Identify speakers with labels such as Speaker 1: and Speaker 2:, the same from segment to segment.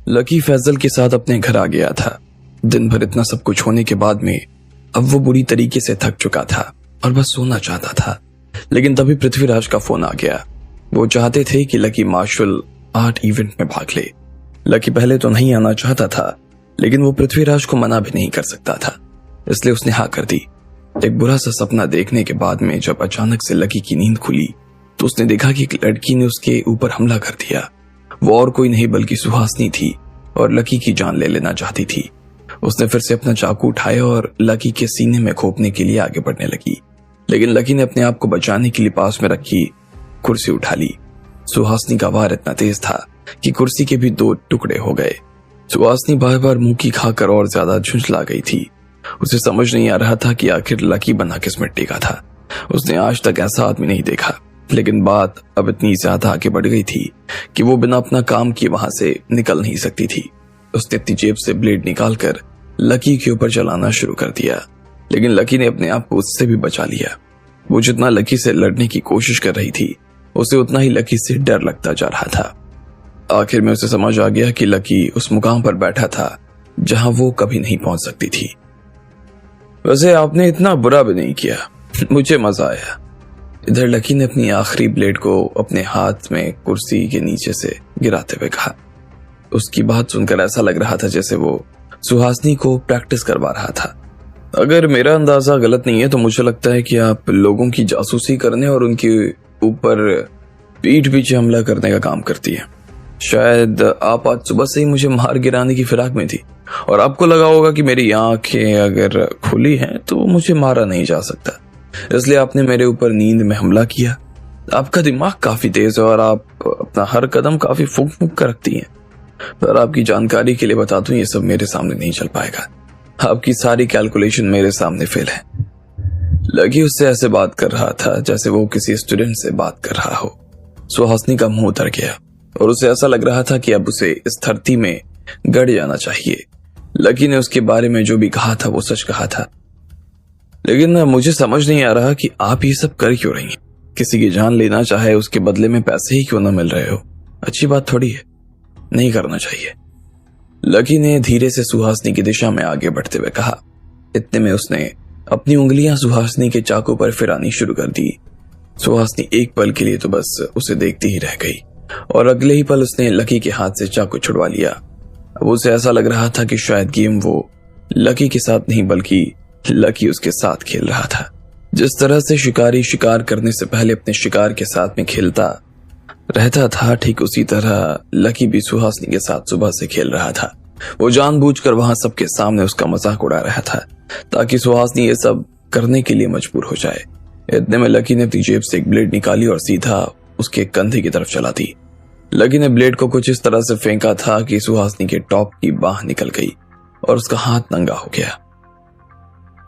Speaker 1: Lucky Faizal के साथ अपने घर आ गया था। दिन भर इतना सब कुछ होने के बाद में अब वो बुरी तरीके से थक चुका था और बस सोना चाहता था। लेकिन तभी पृथ्वीराज का फोन आ गया। वो चाहते थे कि लकी मार्शल आर्ट इवेंट में भाग ले। लकी पहले तो नहीं आना चाहता था, लेकिन वो पृथ्वीराज को मना भी नहीं कर सकता था, इसलिए उसने हाँ कर दी। एक बुरा सा सपना देखने के बाद में जब अचानक से लकी की नींद खुली तो उसने देखा कि एक लड़की ने उसके ऊपर हमला कर दिया। वो और कोई नहीं बल्कि सुहासनी थी और लकी की जान ले लेना चाहती थी। उसने फिर से अपना चाकू उठाया और लकी के सीने में घोंपने के लिए आगे बढ़ने लगी, लेकिन लकी ने अपने आप को बचाने के लिए पास में रखी कुर्सी उठा ली। सुहासनी का वार इतना तेज था कि कुर्सी के भी 2 टुकड़े हो गए। सुहासनी बार बार मुंह की खाकर और ज्यादा झुंझला गई थी। उसे समझ नहीं आ रहा था कि आखिर लकी बना किस मिट्टी का था। उसने आज तक ऐसा आदमी नहीं देखा, लेकिन बात अब इतनी ज्यादा आगे बढ़ गई थी कि वो बिना अपना काम किए वहां से निकल नहीं सकती थी। उसने अपनी जेब से ब्लेड निकालकर लकी के ऊपर चलाना शुरू कर दिया, लेकिन लकी ने अपने आप को उससे भी बचा लिया। वो जितना लकी से लड़ने की कोशिश कर रही थी, उसे उतना ही लकी से डर लगता जा रहा था। आखिर में उसे समझ आ गया कि लकी उस मुकाम पर बैठा था जहां वो कभी नहीं पहुंच सकती थी। वैसे आपने इतना बुरा भी नहीं किया, मुझे मजा आया। इधर लकी ने अपनी आखिरी ब्लेड को अपने हाथ में कुर्सी के नीचे से गिराते हुए कहा। उसकी बात सुनकर ऐसा लग रहा था जैसे वो सुहासनी को प्रैक्टिस करवा रहा था। अगर मेरा अंदाजा गलत नहीं है तो मुझे लगता है कि आप लोगों की जासूसी करने और उनके ऊपर पीठ पीछे हमला करने का काम करती है। शायद आप आज सुबह से ही मुझे मार गिराने की फिराक में थी और आपको लगा होगा कि मेरी आंखें अगर खुली हैं तो मुझे मारा नहीं जा सकता, इसलिए आपने मेरे ऊपर नींद में हमला किया। आपका दिमाग काफी तेज है और आप अपना हर कदम काफी फूंक फूंक कर रखती हैं। पर आपकी जानकारी के लिए बता दूं, ये सब मेरे सामने नहीं चल पाएगा। आपकी सारी कैलकुलेशन मेरे सामने फेल है। लकी उससे ऐसे बात कर रहा था जैसे वो किसी स्टूडेंट से बात कर रहा हो। सुहासनी का मुंह उतर गया और उसे ऐसा लग रहा था कि अब उसे इस धरती में गड़ जाना चाहिए। लकी ने उसके बारे में जो भी कहा था वो सच कहा था, लेकिन मुझे समझ नहीं आ रहा कि आप ये सब कर क्यों रही हैं। किसी की जान लेना चाहे उसके बदले में पैसे ही क्यों ना मिल रहे हो, अच्छी बात थोड़ी है, नहीं करना चाहिए। लकी ने धीरे से सुहासनी की दिशा में आगे बढ़ते हुए कहा। इतने में उसने अपनी उंगलियां सुहासनी के चाकू पर फिरानी शुरू कर दी। सुहासनी एक पल के लिए तो बस उसे देखती ही रह गई और अगले ही पल उसने लकी के हाथ से चाकू छुड़वा लिया। अब उसे ऐसा लग रहा था कि शायद गेम वो लकी के साथ नहीं बल्कि लकी उसके साथ खेल रहा था। जिस तरह से शिकारी शिकार करने से पहले अपने शिकार के साथ में खेलता रहता था, ठीक उसी तरह लकी भी सुहासनी के साथ सुबह से खेल रहा था। वो जानबूझकर वहां सबके सामने उसका मजाक उड़ा रहा था ताकि सुहासनी ये सब करने के लिए मजबूर हो जाए। इतने में लकी ने अपनी जेब से एक ब्लेड निकाली और सीधा उसके कंधे की तरफ चला दी। लकी ने ब्लेड को कुछ इस तरह से फेंका था कि सुहासनी के टॉप की बाह निकल गई और उसका हाथ नंगा हो गया।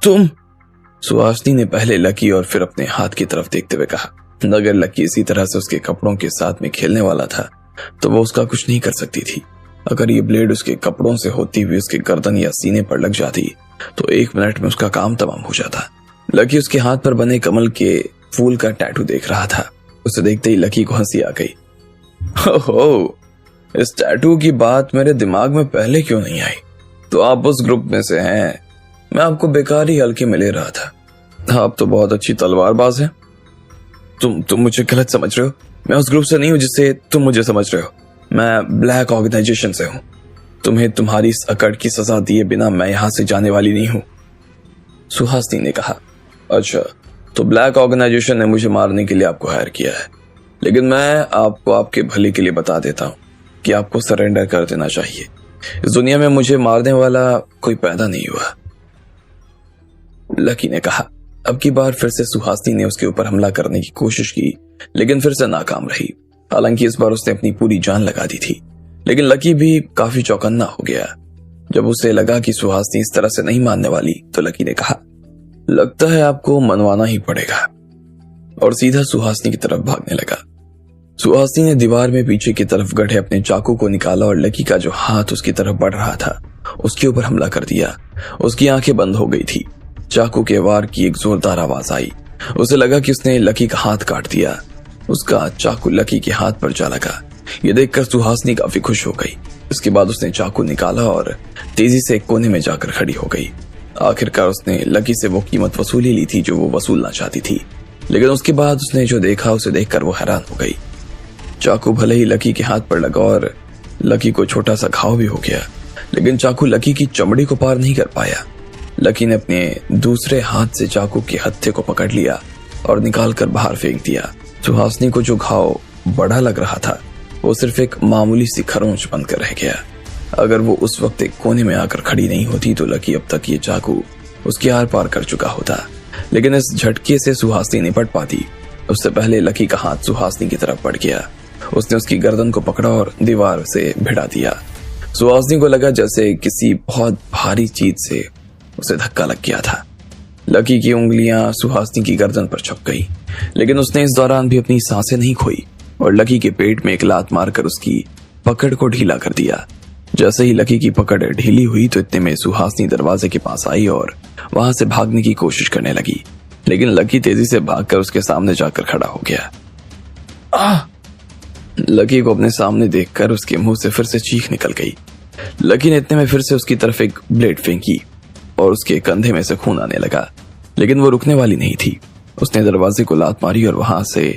Speaker 1: तुम? सुहासनी ने पहले लकी और फिर अपने हाथ की तरफ देखते हुए कहा। अगर लकी इसी तरह से उसके कपड़ों के साथ में खेलने वाला था तो वो उसका कुछ नहीं कर सकती थी। अगर ये ब्लेड उसके कपड़ों से होती हुई उसके गर्दन या सीने पर लग जाती तो 1 मिनट में उसका काम तमाम हो जाता। लकी उसके हाथ पर बने कमल के फूल का टैटू देख रहा था। उसे देखते ही लकी को हंसी आ गई। ओहो, इस टैटू की बात मेरे दिमाग में पहले क्यों नहीं आई? तो आप उस ग्रुप में से हैं। मैं आपको बेकार ही हल्के में ले रहा था। आप तो बहुत अच्छी तलवारबाज हैं। तुम मुझे गलत समझ रहे हो। मैं उस ग्रुप से नहीं हूं जिससे तुम मुझे समझ रहे हो। मैं ब्लैक ऑर्गेनाइजेशन से हूं। तुम्हें तुम्हारी इस अकड़ की सजा दिए बिना मैं यहां से जाने वाली नहीं हूं, सुहासनी ने कहा। अच्छा, तो ब्लैक ऑर्गेनाइजेशन ने मुझे मारने के लिए आपको हायर किया है, लेकिन मैं आपको आपके भले के लिए बता देता हूं कि आपको सरेंडर कर देना चाहिए। इस दुनिया में मुझे मारने वाला कोई पैदा नहीं हुआ, लकी ने कहा। अब की बार फिर से सुहासनी ने उसके ऊपर हमला करने की कोशिश की, लेकिन फिर से नाकाम रही। हालांकि इस बार उसने अपनी पूरी जान लगा दी थी, लेकिन लकी भी काफी चौकन्ना हो गया। जब उसे लगा कि सुहासनी इस तरह से नहीं मानने वाली तो लकी ने कहा, लगता है आपको मनवाना ही पड़ेगा, और सीधा सुहासनी की तरफ भागने लगा। सुहासनी ने दीवार में पीछे की तरफ गढ़े अपने चाकू को निकाला और लकी का जो हाथ उसकी तरफ बढ़ रहा था उसके ऊपर हमला कर दिया। उसकी आंखें बंद हो गई थी। चाकू के वार की एक जोरदार आवाज आई। उसे लगा कि उसने लकी का हाथ काट दिया। उसका चाकू लकी के हाथ पर जा लगा ये देखकर सुहासिनी काफी खुश हो गई। इसके बाद उसने चाकू निकाला और तेजी से एक कोने में जाकर खड़ी हो गई। आखिरकार उसने लकी से वो कीमत वसूल ही ली थी जो वो वसूलना चाहती थी, लेकिन उसके बाद उसने जो देखा उसे देखकर वो हैरान हो गई। चाकू भले ही लकी के हाथ पर लगा और लकी को छोटा सा घाव भी हो गया, लेकिन चाकू लकी की चमड़ी को पार नहीं कर पाया। लकी ने अपने दूसरे हाथ से चाकू के हत्थे को पकड़ लिया और निकालकर बाहर फेंक दिया। सुहासिनी को जो घाव बड़ा लग रहा था वो सिर्फ एक मामूली सी खरोंच बनकर रह गया। अगर वो उस वक्त एक कोने में आकर खड़ी नहीं होती तो लकी अब तक ये चाकू उसके आर पार कर चुका होता, लेकिन इस झटके से सुहासिनी निपट पाती उससे पहले लकी का हाथ सुहासिनी की तरफ बढ़ गया। उसने उसकी गर्दन को पकड़ा और दीवार से भिड़ा दिया। सुहासिनी को लगा जैसे किसी बहुत भारी चीज से उसे धक्का लग गया था। लकी की उंगलियां सुहासिनी की गर्दन पर छप गई, लेकिन उसने इस दौरान भी अपनी सांसें नहीं खोई और लकी के पेट में एक लात मारकर उसकी पकड़ को ढीला कर दिया। जैसे ही लकी की पकड़ ढीली हुई तो इतने में सुहासिनी दरवाजे के पास आई और वहां से भागने की कोशिश करने लगी, लेकिन लकी तेजी से भागकर उसके सामने जाकर खड़ा हो गया। लकी को अपने सामने देखकर उसके मुंह से फिर से चीख निकल गई। लकी ने इतने में फिर से उसकी तरफ एक ब्लेड फेंकी और उसके कंधे में से खून आने लगा, लेकिन वो रुकने वाली नहीं थी। उसने दरवाजे को लात मारी और वहां से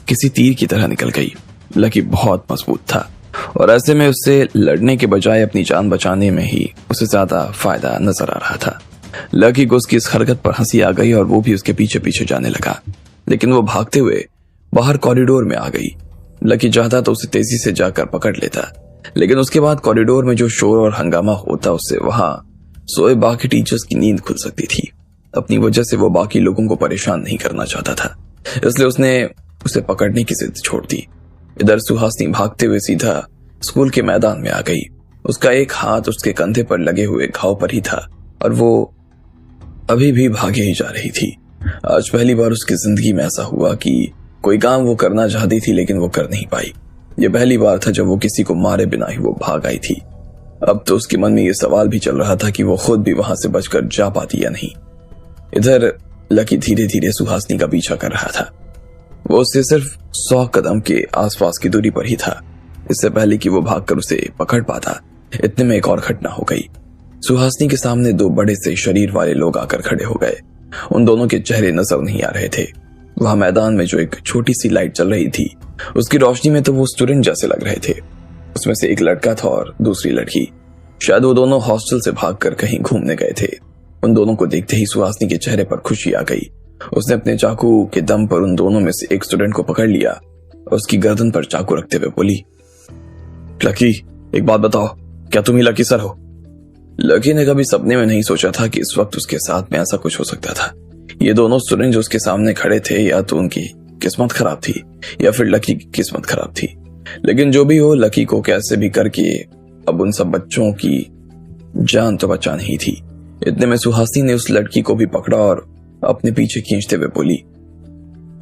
Speaker 1: किसी तीर की तरह निकल गई। लकी बहुत मजबूत था और ऐसे में उससे लड़ने के बजाय अपनी जान बचाने में ही उसे ज्यादा फायदा नजर आ रहा था। लकी को उसकी इस हरकत पर हंसी आ गई और वो भी उसके पीछे पीछे जाने लगा, लेकिन वो भागते हुए बाहर कॉरिडोर में आ गई। लकी चाहता तो उसे तेजी से जाकर पकड़ लेता, लेकिन उसके बाद कॉरिडोर में जो शोर और हंगामा होता उससे वहां सोए बाकी टीचर्स की नींद खुल सकती थी। अपनी वजह से वो बाकी लोगों को परेशान नहीं करना चाहता था, इसलिए उसने उसे पकड़ने की जिद छोड़ दी। इधर सुहासिनी भागते हुए सीधा स्कूल के मैदान में आ गई। उसका एक हाथ उसके कंधे पर लगे हुए घाव पर ही था और वो अभी भी भागे ही जा रही थी। आज पहली बार उसकी जिंदगी में ऐसा हुआ कि कोई काम वो करना चाहती थी लेकिन वो कर नहीं पाई। ये पहली बार था जब वो किसी को मारे बिना ही वो भाग आई थी। अब तो उसके मन में ये सवाल भी चल रहा था कि वो खुद भी वहां से बचकर जा पाती या नहीं। इधर लकी धीरे धीरे सुहासिनी का पीछा कर रहा था। वो उससे सिर्फ 100 कदम के आसपास की दूरी पर ही था। इससे पहले कि वो भागकर उसे पकड़ पाता, इतने में एक और घटना हो गई। सुहासिनी के सामने 2 बड़े से शरीर वाले लोग आकर खड़े हो गए। उन दोनों के चेहरे नजर नहीं आ रहे थे। वहां मैदान में जो एक छोटी सी लाइट चल रही थी उसकी रोशनी में तो वो स्टूडेंट जैसे लग रहे थे। उसमें से एक लड़का था और दूसरी लड़की। शायद वो दोनों हॉस्टल से भागकर कहीं घूमने गए थे। उन दोनों को देखते ही सुहासिनी के चेहरे पर खुशी आ गई। उसने अपने चाकू के दम पर उन दोनों में से एक स्टूडेंट को पकड़ लिया और उसकी गर्दन पर चाकू रखते हुए बोली, लकी, एक बात बताओ, क्या तुम ही लकी सर हो? लकी ने कभी सपने में नहीं सोचा था कि इस वक्त उसके साथ में ऐसा कुछ हो सकता था। ये दोनों स्टूडेंट जो उसके सामने खड़े थे या तो उनकी किस्मत खराब थी या फिर लकी की किस्मत खराब थी, लेकिन जो भी हो लकी को कैसे भी करके अब उन सब बच्चों की जान तो बचानी ही थी। इतने में सुहासिनी ने उस लड़की को भी पकड़ा और अपने पीछे खींचते हुए बोली,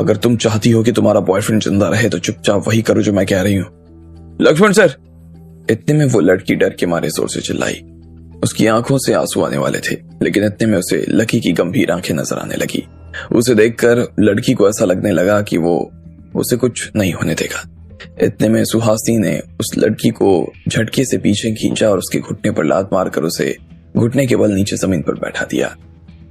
Speaker 1: अगर तुम चाहती हो कि तुम्हारा बॉयफ्रेंड जिंदा रहे तो चुपचाप वही करो जो मैं कह रही हूँ। लक्ष्मण सर! इतने में वो लड़की डर के मारे जोर से चिल्लाई। उसकी आंखों से आंसू आने वाले थे, लेकिन इतने में उसे लकी की गंभीर आंखें नजर आने लगी। उसे देखकर लड़की को ऐसा लगने लगा कि वो उसे कुछ नहीं होने देगा। इतने में सुहासिनी ने उस लड़की को झटके से पीछे खींचा और उसके घुटने पर लात मारकर उसे घुटने के बल नीचे जमीन पर बैठा दिया।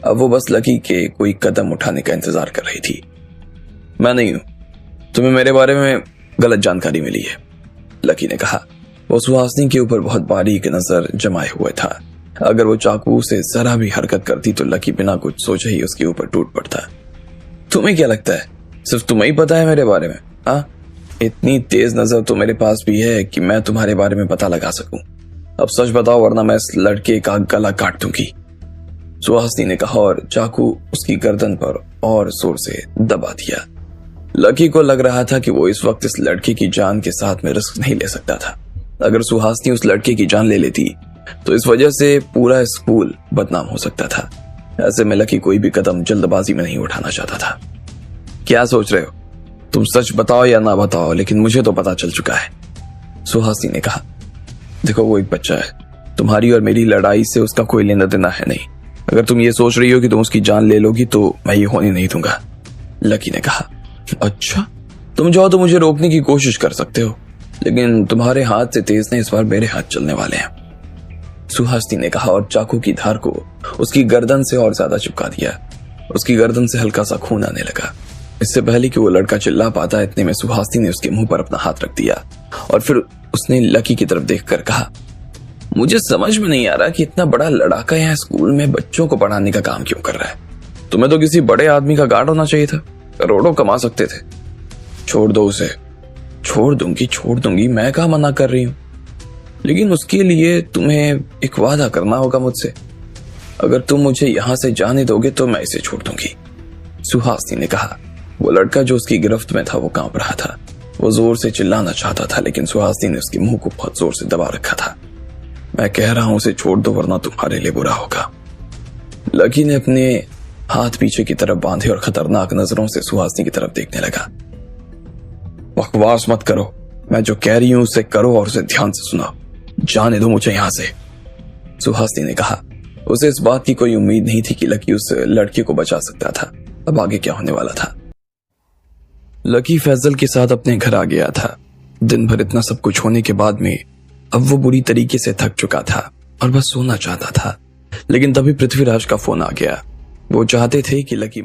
Speaker 1: अब वो बस लकी के कोई कदम उठाने का इंतजार कर रही थी। मैं नहीं हूं, तुम्हें मेरे बारे में गलत जानकारी मिली है, लकी ने कहा। वो सुहासिनी के ऊपर बहुत बारीक नजर जमाए हुए था। अगर वो चाकू से जरा भी हरकत करती तो लकी बिना कुछ सोचे ही उसके ऊपर टूट पड़ता। तुम्हें क्या लगता है सिर्फ तुम्हें ही पता है मेरे बारे में? हाँ, इतनी तेज नजर तो मेरे पास भी है कि मैं तुम्हारे बारे में पता लगा सकूं। अब सच बताओ वरना मैं इस लड़के का गला काट दूंगी, सुहासिनी ने कहा और चाकू उसकी गर्दन पर और जोर से दबा दिया। लकी को लग रहा था कि वो इस वक्त इस लड़के की जान के साथ में रिस्क नहीं ले सकता था। अगर सुहासिनी उस लड़के की जान ले लेती तो इस वजह से पूरा स्कूल बदनाम हो सकता था। ऐसे में लकी कोई भी कदम जल्दबाजी में नहीं उठाना चाहता था। क्या सोच रहे हो? तुम सच बताओ या ना बताओ, लेकिन मुझे तो पता चल चुका है, सुहासिनी ने कहा। देखो, वो एक बच्चा है, तुम्हारी और मेरी लड़ाई से उसका कोई लेना देना है नहीं। अगर तुम ये सोच रही हो कि तुम उसकी जान ले लोगी तो मैं ये होने नहीं दूंगा, लकी ने कहा। अच्छा, तुम चाहो तो मुझे रोकने की कोशिश कर सकते हो, लेकिन तुम्हारे हाथ से तेज ने इस बार मेरे हाथ चलने वाले हैं, सुहासिनी ने कहा और चाकू की धार को उसकी गर्दन से और ज्यादा चिपका दिया। उसकी गर्दन से हल्का सा खून आने लगा। इससे पहले कि वो लड़का चिल्ला पाता, इतने में सुहासिनी ने उसके मुंह पर अपना हाथ रख दिया और फिर उसने लकी की तरफ देखकर कहा, मुझे समझ में नहीं आ रहा कि इतना बड़ा लड़ाका यहाँ स्कूल में बच्चों को पढ़ाने का काम क्यों कर रहा है। तुम्हें तो किसी बड़े आदमी का गार्ड होना चाहिए था, करोड़ों कमा सकते थे। छोड़ दो उसे। छोड़ दूंगी, मैं कहाँ मना कर रही हूँ, लेकिन उसके लिए तुम्हें एक वादा करना होगा मुझसे। अगर तुम मुझे यहां से जाने दोगे तो मैं इसे छोड़ दूंगी, सुहासिनी ने कहा। वो लड़का जो उसकी गिरफ्त में था वो कांप रहा था। वो जोर से चिल्लाना चाहता था, लेकिन सुहासिनी ने उसके मुंह को बहुत जोर से दबा रखा था। मैं कह रहा हूं उसे छोड़ दो वरना तुम्हारे लिए बुरा होगा। लकी ने अपने हाथ पीछे की तरफ बांधे और खतरनाक नजरों से सुहासिनी की तरफ देखने लगा। बकवास मत करो, मैं जो कह रही हूं उसे करो और उसे ध्यान से सुनो। जाने दो मुझे यहां से, सुहासिनी ने कहा। उसे इस बात की कोई उम्मीद नहीं थी कि लकी उस लड़के को बचा सकता था। अब आगे क्या होने वाला था। लकी फैजल के साथ अपने घर आ गया था। दिन भर इतना सब कुछ होने के बाद में अब वो बुरी तरीके से थक चुका था और बस सोना चाहता था। लेकिन तभी पृथ्वीराज का फोन आ गया। वो चाहते थे कि लकी